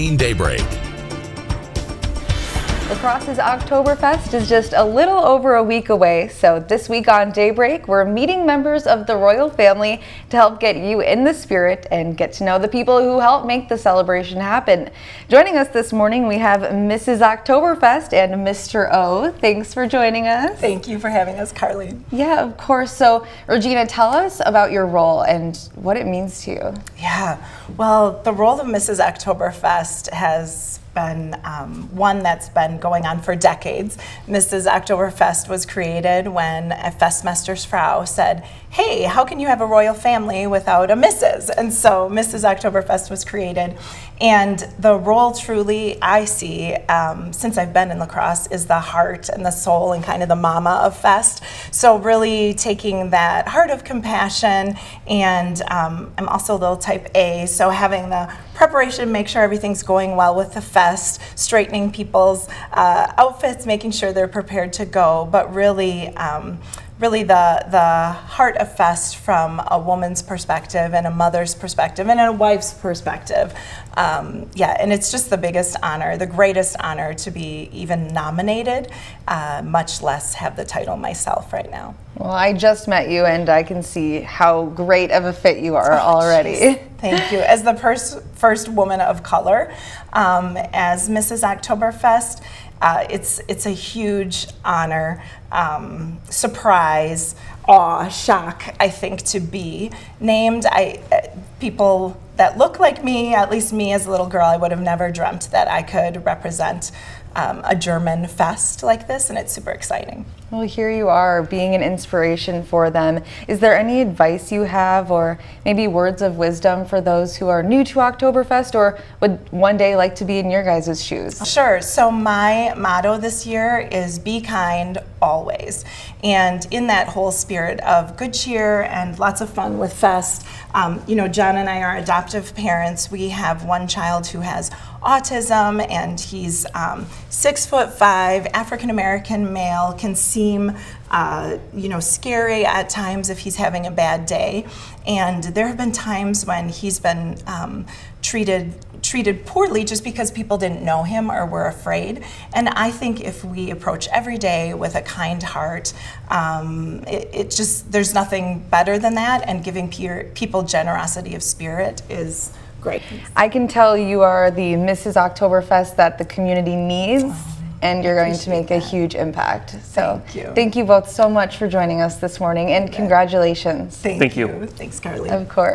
Daybreak. La Crosse's Oktoberfest is just a little over a week away, so this week on Daybreak, we're meeting members of the royal family to help get you in the spirit and get to know the people who help make the celebration happen. Joining us this morning, we have Mrs. Oktoberfest and Mr. O. Thanks for joining us. Thank you for having us, Carly. Yeah, of course. So, Regina, tell us about your role and what it means to you. Yeah, well, the role of Mrs. Oktoberfest has been one that's been going on for decades. Mrs. Oktoberfest was created when a Festmeistersfrau said, hey, how can you have a royal family without a Mrs.? And so Mrs. Oktoberfest was created. And the role truly I see, since I've been in La Crosse, is the heart and the soul and kind of the mama of Fest. So really taking that heart of compassion, and I'm also a little type A, so having the preparation, make sure everything's going well with the fest, straightening people's outfits, making sure they're prepared to go, but really the heart of Fest from a woman's perspective and a mother's perspective and a wife's perspective. Yeah, and it's just the biggest honor, the greatest honor to be even nominated, much less have the title myself right now. Well, I just met you and I can see how great of a fit you are already. Geez. Thank you. As the first woman of color, as Mrs. Oktoberfest, it's a huge honor, surprise, awe, shock, I think, to be named. People that look like me, at least me as a little girl, I would have never dreamt that I could represent a German fest like this, and it's super exciting. Well, here you are being an inspiration for them. Is there any advice you have, or maybe words of wisdom for those who are new to Oktoberfest or would one day like to be in your guys' shoes? Sure. So my motto this year is be kind always. And in that whole spirit of good cheer and lots of fun with Fest, John and I are adoptive parents. We have one child who has autism, and he's 6'5", African-American male, can seem scary at times if he's having a bad day. And there have been times when he's been treated poorly just because people didn't know him or were afraid. And I think if we approach every day with a kind heart, there's nothing better than that, and giving people generosity of spirit is great. I can tell you are the Mrs. Oktoberfest that the community needs, and you're going to make a huge impact. So thank you both so much for joining us this morning, and congratulations. Thank you. Thanks, Carly. Of course.